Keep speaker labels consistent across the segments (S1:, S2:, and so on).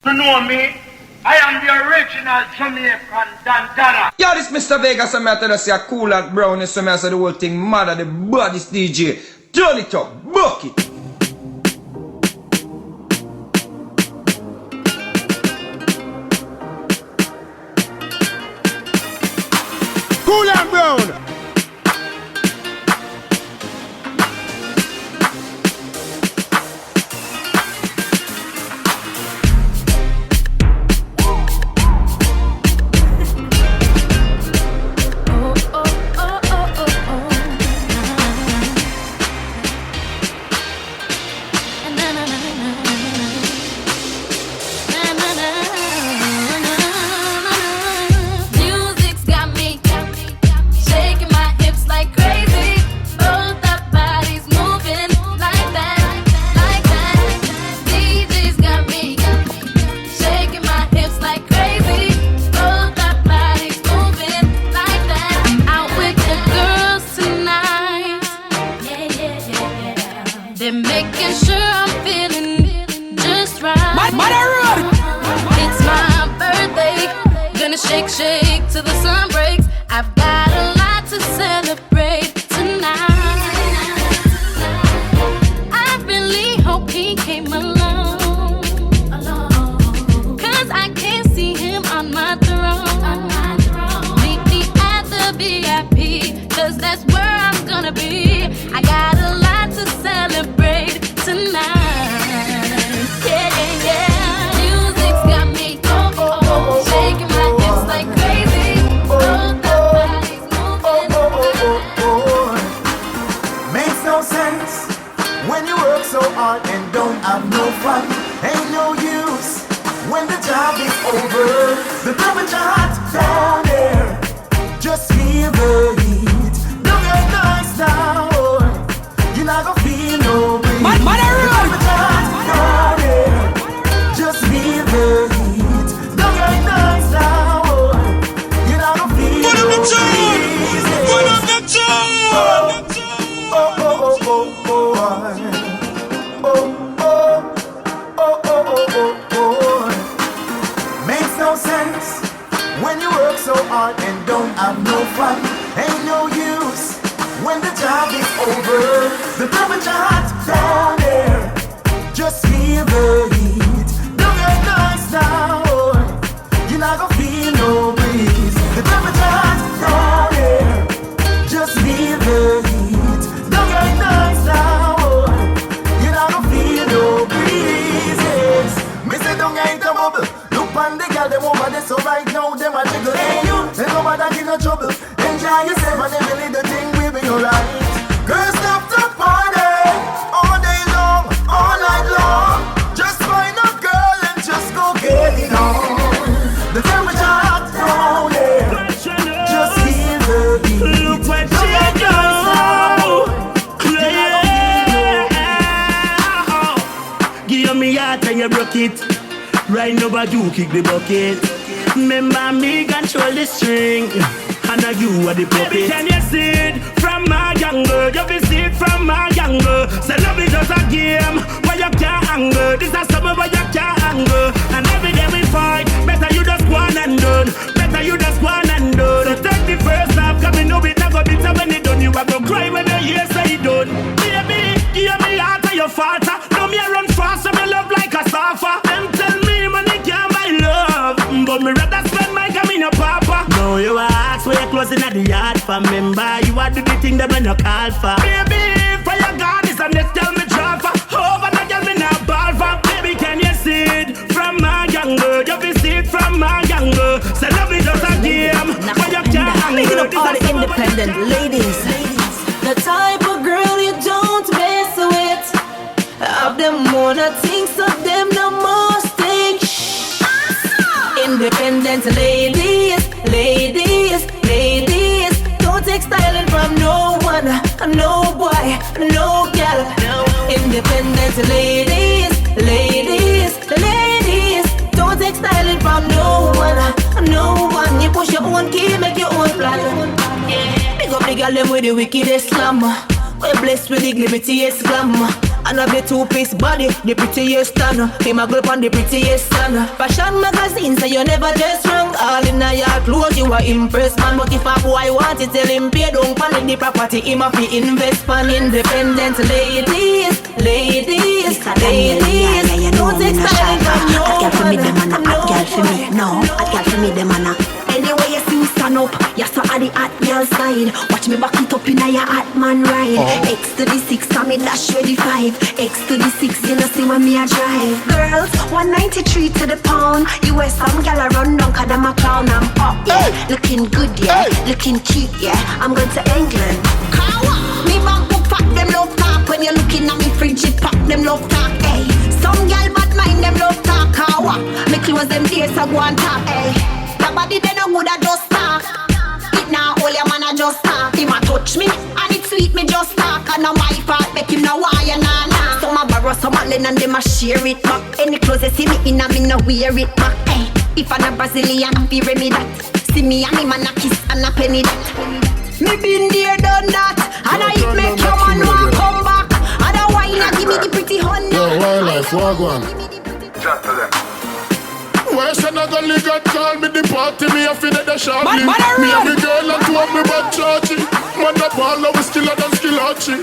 S1: You know me? I am the original Jamaican Dantana.
S2: Yo, this Mr. Vegas, I'm out to say a Koolant Brown, is some the whole thing mad at the baddest DJ. Turn it up, buck it.
S3: Koolant Brown.
S4: They're making sure I'm feeling just right. It's my birthday, gonna shake, shake till the sun breaks. I've got a lot to celebrate tonight. I really hope he came along, cause I can't see him on my throne. Meet me at the VIP, cause that's where I'm gonna be. I got a lot to celebrate tonight. Yeah, yeah, yeah. Music's got me shaking my hips like crazy. The body's moving.
S5: Makes no sense when you work so hard and don't have no fun. Ain't no use when the job is over. The temperature hot down there, just feel the heat. Don't get nice now, you're not gonna feel no breeze. The temperature hot down there, just feel the heat. Don't get nice now, you're not gonna feel no breeze. Makes no sense when you work so hard and don't have no fun. Ain't no use when the job is over. The temperature hot down there, just feel the heat. Don't get nice now, you're not gonna feel no breeze. The temperature hot down there, just feel the heat. Don't get nice now, you're not gonna feel no breezes. Me say don't get into bubble. Look on the girl, them over there, so right now them a jiggle. Hey you, ain't nobody give no trouble. Enjoy yourself and every little thing will be alright. Girls stop to party all day long, all night long. Just find a girl and just go get it on. The temperature hot down there, just feel the heat.
S6: Look what she do. Give me heart and you broke it. Right now but you kick the bucket. Remember me control the string, and now you are the puppet. Baby, can you see it from my younger? You can see it from my younger. Say love is just a game where you can't anger. This is something where you can't anger. And every day we fight, better you just one and done. Better you just one and done. So take the first half, cause me know it not gonna be tough when it done. You are gonna cry when you hear say it done. Baby, give me heart and your father. Now me run fast and me love like a surfer. Them tell me money can't buy love, but me rather spend my come in your papa. Now you ask where you're closing at the yard for. Remember you are do the thing that when you call for. Baby, for your God is a next tell me drop for. Over the girl me not ball for. Baby, can you see it from my younger? You can see it from my younger. Say love is just a game where you can't hang.
S7: Making up all the independent ladies. The type of girl you don't mess with. Of them wanna think of them the most thing. Independent ladies, ladies, ladies. Don't take styling from no one, no boy, no girl. Independent ladies, ladies, ladies. Don't take styling from no one, no one. You push your own key, make your own plan. Big up the girl them with the wickedest slam. We're blessed with the glitteriest glamour. And a bit two-piece body, the prettiest stand. Him a girl on the prettiest stand. Fashion magazine say you never dress wrong. All in a your clothes you a impressed man. But if a boy want it, tell him pay don't pan in the property. Him a fi invest pan independent ladies, ladies, ladies. Don't take styling from no one.
S8: Hot girl for me, them and a hot girl for me. No, hot girl for me, them and a. Anyway you see stand up, you saw at the hot girl side. Watch me back it up in a your hot man ride. X to the 6 and me dash with the 5. X to the 6, you know see when me a drive. Girls, 193 to the pound. You wear some gal a run down 'cause them a clown. I'm up, yeah, looking good, yeah, looking cute, yeah. I'm going to England. Me bank book pack them love talk. When you're looking at me fridge it pack them love talk. Hey, some gal bad mind them love talk. How? Me close them tears so go and talk. Hey, the body they no good at just talk. It now all your man a just talk. Him a touch me and it sweet me just talk. And now my part make him know why you nah. Some a borrow, some a lend and them a share it back. Any clothes they see me in a me no wear it back. Hey, if I'm a Brazilian, be me that. See me and him and a kiss and a penny that. Me been there, done that. And I it make your man want come back. And I wine and give me the pretty honey.
S3: Yo, wildlife, walk one.
S1: Chat to them.
S3: Where's another nigga call me the party? Me a finna the sharply. Me and the girl and two of me bad charging. Man up all of we skiller than skillarchy.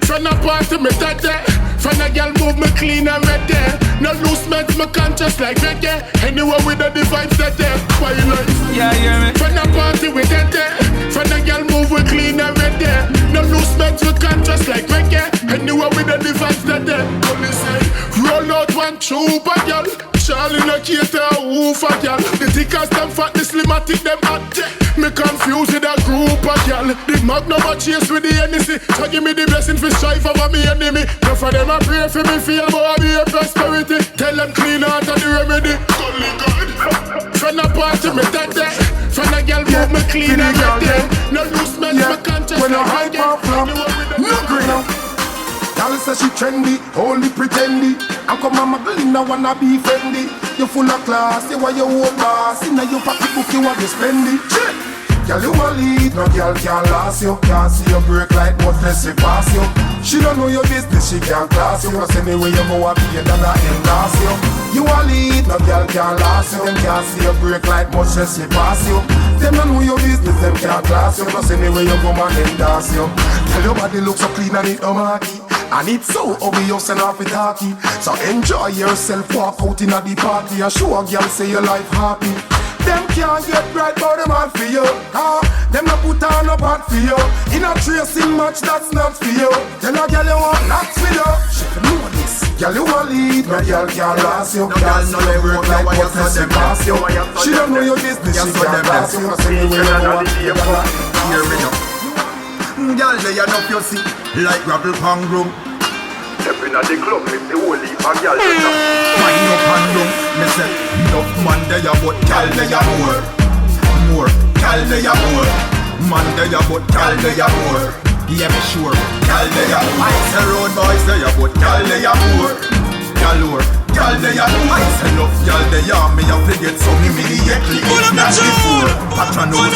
S3: Friend a party me that day. Friend a girl move me clean and red there. No loose meds me conscious like reggae. Anywhere with the vibes that there. Why you like?
S2: Yeah, hear me.
S3: Friend a party with that day. Friend a girl move we clean and red there. No loose meds me conscious like reggae. Anywhere with the vibes that there. Only say roll out one chupa girl. Charlie no cater who for girl. The thickest them fat, the slimmatic them hot. Me confused with a group of girl. The magnum a chase with the NEC. So give me the blessing for strife over me enemy. None for them a pray for me feel but I be a prosperity. Tell them clean out of the remedy. Golly God. Friend a party me that day. Friend a girl move me clean and get there. No loose men me conscious.
S5: When I hype off from no green up. Y'all say she trendy, only pretendy. I come on my Belinda wanna be friendly. You full of class, you want your own boss. Inna your pocket book you want to spend it. Girl you a lead, no girl can't last you. Can't see you break like what less she pass you. She don't know your business, she can't class you. Cause anyway you go a be another endorse you. You a lead, no girl can't last you. Them can't see you break like much less she pass you. Them don't know your business, them can't class you. Cause anyway you go and endorse you. Tell your body look so clean and it no marky. And it's so obvious and off it talky. So enjoy yourself, walk out in a the party. And show a girl say your life happy. Them can't get right but them hard for you. Them not put on a part for you. In a tracing match that's not for you. Tell a girl you want not for you. She can know this. Girl you a lead, no girl can't last you. Can't see you work like what less she pass you. She don't know your business, she can't pass you. Cause anyway you go and
S9: hear me now. Girl, they are not you see, like gravel pang room.
S1: Stepping at the club, me the whole heap of girl.
S9: Mine up and down, me say, enough man they are but girl they are more. More, girl they are more. Man they are but girl they are more. Yeah, me sure, girl they are. I say road boys they are but girl they are more. Galore, girl they are. I say love girl they are. Me a forget so immediately if not before. Patronus.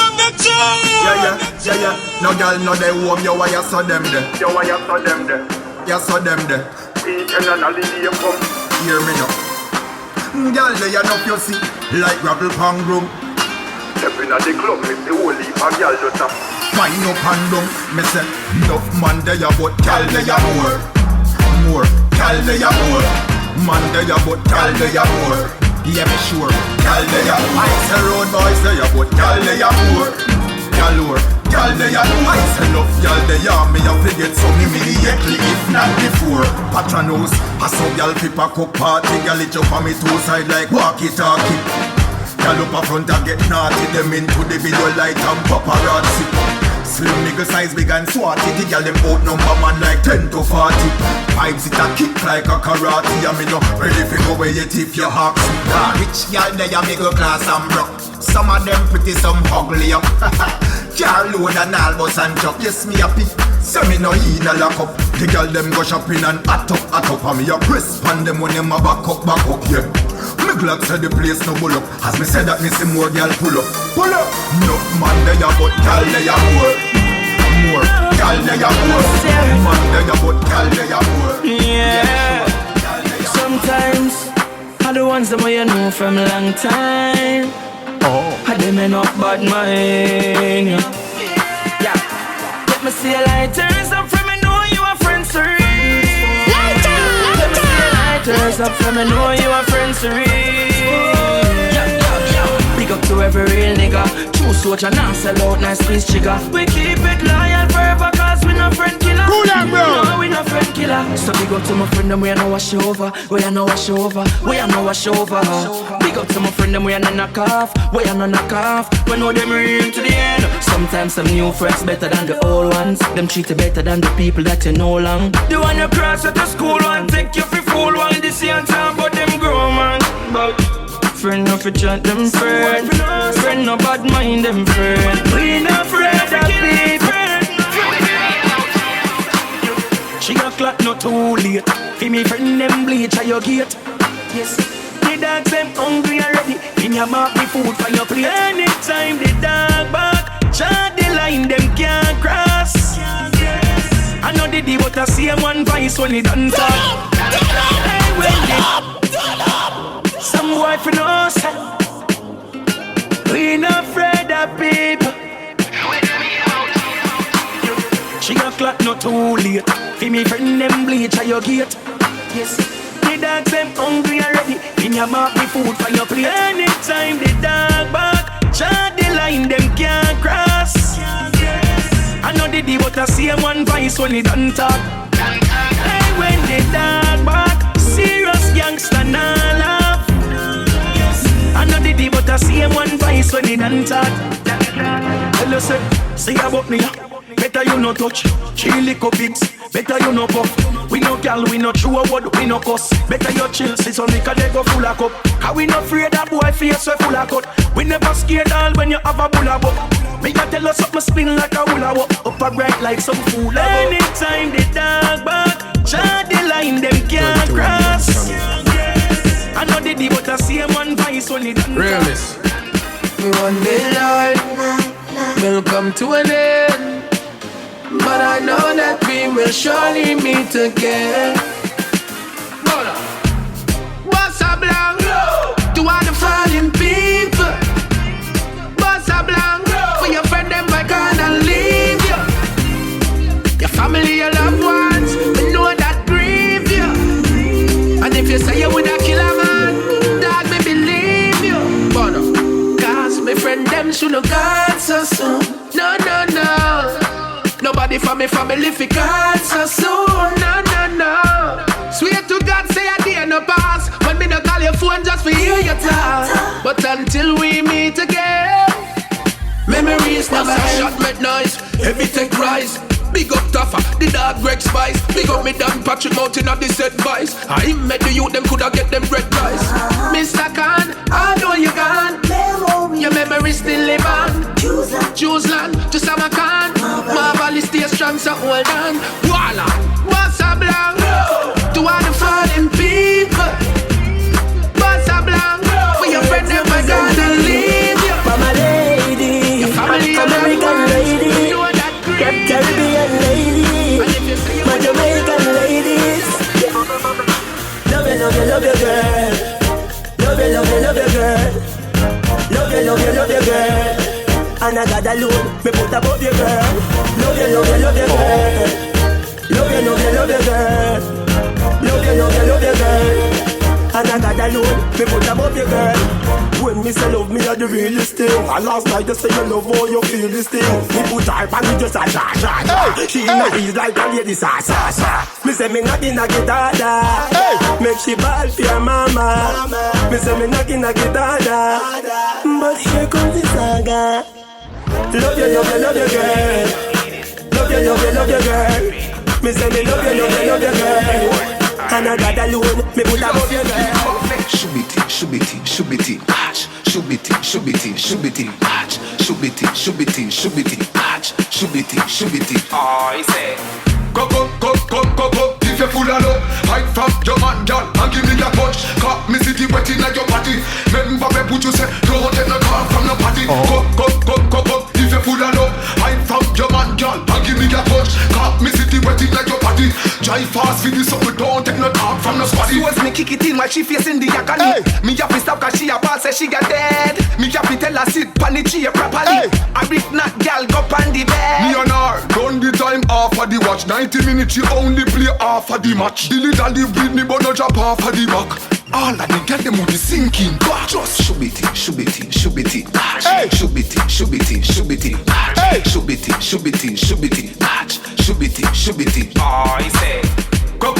S9: Yeah. No girl, no they warm you, why you saw them there?
S1: You why you saw them there?
S9: You saw them there.
S1: Weekend and holiday come.
S9: Hear me now. Girl, they are not you see, like gravel pang room.
S1: Stepping at the club, me the whole heap of girl just a
S9: Mine up and down, me say, enough man they are but girl they are more. More, girl they are more. Man they are but girl they are more. Yeah, me sure, girl they are. I say road boys they are but girl they are more. Galore, girl they are. I say love girl they are. Me a forget some immediately if not before. Patronus, I saw girl keep a cook party. Girl it up on me two side like walkie-talkie. Girl up a front and get naughty. Them into the video light and paparazzi. Slim nigga size big and swatty. The girl them out number man like 10 to 40. Vibes it a kick like a karate. And me no ready fi go away yet if you hawks me. Rich girl they a middle class and broke. Some of them pretty, some ugly up. Car load and all bus and truck. Yes me a pick, so me no in a lock up. The girl them go shopping and hot up. And me a press pan them when them a back up, yeah. Me glad say the place no bull up. As me said that me see more girl pull up. No man they a but girl they a more. More, gal they a more. Man they a but gal they a more.
S6: Yeah. Sometimes all the ones that you know from a long time. Oh. Them ain't not bad mind. Yeah. Let me see a lighters up from me know you a friend to read. Let me see a lighters up from me know you a friend to read. Big up to every real nigga. True soldier, now sell out, nice squeeze trigger. We keep it loyal forever cause we no friend killer.
S3: Koolant Brown.
S6: No, we no friend killer. So big up to my friend them, we a no wash over. We a no wash over. We a no wash over. Big up to my friend them, we a no knock off. We a no knock off. We know them real to the end. Sometimes some new friends better than the old ones. Them treat you better than the people that you know long. The one you cross at the school one, take you for fool one. This same time but them grow man. But friend no fi chat them friend. Friend no bad mind them friend. We no afraid of people. She got clock not too late. Fi me friend them bleach at your gate. Yes. The dogs them hungry already. In your mouth the food for your plate. Anytime the dog back, chart the line them can't cross. I know the D but I see him one voice when he done talk. Hey, when they some boy for no say we not afraid of people. She got clock not too late. Fi me friend them bleach at your gate. Yes. The dogs them hungry already. In your mouth the food for your plate. Anytime the dog back, chart the line them can't cross. I know the D but I see him one voice when he done talk. Hey, when the dog back, serious gangster nah laugh. I know the D but I see him one voice when he done talk. Hello say, see about me. Better you no touch, she lick up pigs. Better you no puff. We no gal, we no true word, we no cuss. Better you chill, see some liquor they go full of cup. How we no afraid that boy face we full of cut. We never scared all when you have a bull of buck. Me got tell us something spin like a hula hoop. Up a bright like some fool. Anytime the dog back, chart the line them can't cross. I know the D but I see him one voice when he done.
S10: Realness. One day Lord will come to an end. But I know that we will surely meet again. What's up, Blanc? To all the fallen people. What's up, Blanc? For your friend, them I can't leave you. Your family, your loved ones, we know that grieve you. And if you say you would a killer man, dog, me believe you. But cause my friend, them should have gone so soon. No, no, no. Nobody from me family fi call so soon, no. Swear to God, say a day no pass. When me no call your phone just for hear your talk. But until we meet again, memories never end. Shot make noise, heavy take rise. Big up Tougher, the dog Greg Spice. Big up me Dan Patrick Mountain of this advice. I met the youth, them coulda get them red rice. Mr. Khan, I know you gone. Your memory still live on. Choose land, to Samarkand. Marvel is stay strong, so hold on. Voila, what's a blanc? To all the fallen people. What's a blanc? For your friend, them I gonna leave you.
S6: Mama lady,
S10: your family,
S6: American lady, Caribbean lady, my Jamaican ladies. Love you, love you, love you, girl. Love you, love you, love you, girl. Love you, love you, love you, girl. And I got alone, me put above you, girl. Love you, love you, love you, girl. Love you, love you, love you, girl. Love you, love you, love you, girl. And I got alone, me put above you, girl. When me say love me, are the realest thing. And last night you say you love how you feel this thing. Me put her and me just a sha. She in a heels like a lady sa. Me say me not in a guitar. Make she ball for your mama. Me say me not in a guitar. But here comes the saga. Love you, love you, love you, girl. Love you, love you, love you, girl. Me say me love you, love you, love you, girl. And I got alone, me put above you, girl. Shubiti, patch. Shubiti, patch. Shubiti.
S9: Oh, he say, go. If you full of love, hide from your man, girl, and give me a touch. Caught me city wetting like your body. Remember me put you say, don't take no call from no party. Go. If you full of love, hide from your man, girl, and give me a touch.
S10: kick it in while she facing the agony. Me have to stop cause she a ball say she got dead. Me have to tell her sit pan the chair properly. And if not, girl go pan the bed.
S3: Me and her, done the time half of the watch. 90 minutes she only play half of the match. Dilly dally with me but no drop half of the back. All of the girl them with the sinking back. Just shove it in, shove it in, shove it in. Hey, shove it in, shove it in, shove it in. Hey, shove it in, shove it in, shove it in. Shove it in, shove it in.
S10: Oh, he say,
S3: go.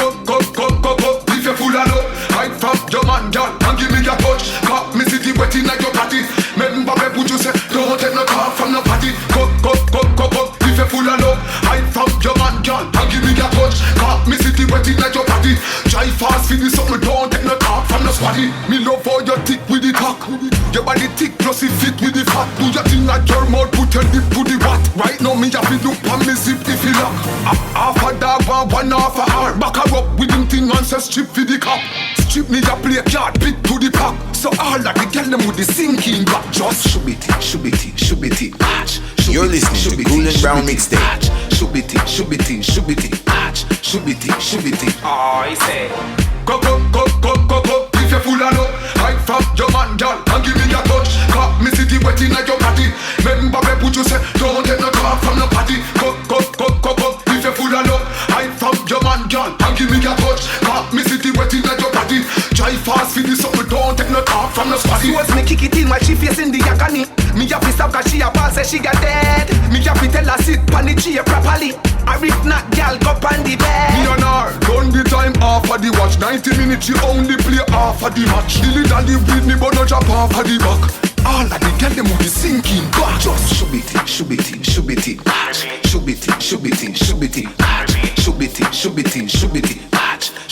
S3: If you full of love, hide from your man, girl, and give me your touch. Caught me city wet in your party. Remember me put you say, don't take no talk from no party. Go. If you full of love, hide from your man, girl, and give me your touch. Caught me city wet in your party. Drive fast for this something, don't take no talk from no squatty. Me love how you thick with the cock. Your body thick plus it fit with the fat. Do your thing like your mouth, put your lip to the wat. Right now me have to look on me zip if you lock. Half a dog, one half a hour. Back her up with them thing and say strip for the cop. Strip me a play card, bit to the pack. So all of the girl them with the sinking back. Just shove it in, shove it in, shove it in.
S11: You're listening to Koolant Brown mixtape.
S3: Shove it in, shove it in, shove it in. Shove it in, shove it in.
S10: oh, he say,
S3: Go. If you full of love, hide from your man, girl, and give me your touch. Caught me city wet in your party. Remember me put you say, don't take no talk from no party. Go. If you full of love, hide from your man, girl, and give me your touch. Caught me city wet in your party. Drive fast for this something, don't take no talk from no squatty.
S10: she was me kick it in while she facing the agony. Me have to stop cause she a ball say she got dead. Me have to tell her sit pan the chair properly. And if not, girl go pan the bed.
S3: Me and her, done the time half of the watch. 90 minutes she only play half of the match. Dilly dally with me but no drop half of the back. All of the girl them with the sinking back. Just shove it in, shove it in, shove it in. Shove it in, shove it in, shove it in. Shove it in, shove it in, shove it in.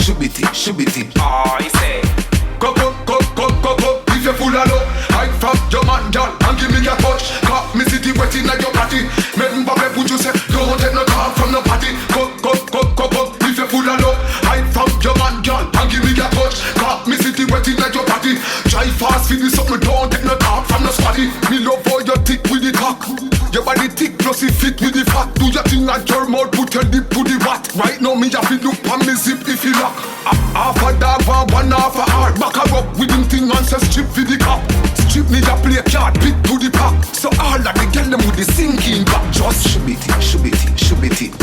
S3: Shove it in, shove it in.
S10: Oh, he say,
S3: Go. If you full of love, hide from your man, girl, and give me your touch. Caught me city wet in your party. Remember me put you say, don't take no talk from no party. Go. If you full of love, hide from your man, girl, and give me your touch. Caught me city wet in your party. Drive fast for this something, don't take no talk from no squatty. Me love how you thick with the cock. Your body thick plus it fit with the fat. Do your thing like your mouth, put your lip to the wat. Right now me have to look on me zip if you lock. Half a dog, one half a heart. Back her up with them thing and say strip for the cop. Strip me a play card, bit to the pack. So all of the girl them with the sinking back. Just shove it in, shove it in, shove it in.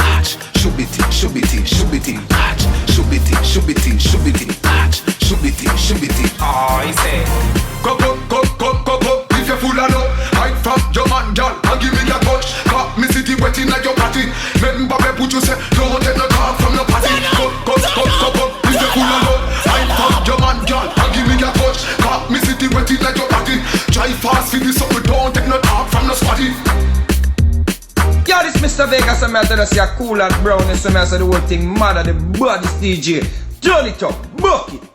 S3: Shove it in, shove it in, shove it in. Shove it in, shove it in, shove it in. Shove it in, shove it in.
S10: oh, he say,
S3: Go. If you full of love, hide from your man, girl, and give me your touch. Caught me city wet in your party. Remember me put you say, don't take no talk from no party. Go. If you full of love, hide from your man, girl, and give me your touch. Caught me city wet in your party. Drive fast for this something, don't take no talk from no squatty.
S2: Yo, this Mr. Vegas, I'm out to say Koolant Brown, and some the whole thing mad at the baddest DJ. Turn it up, buck it.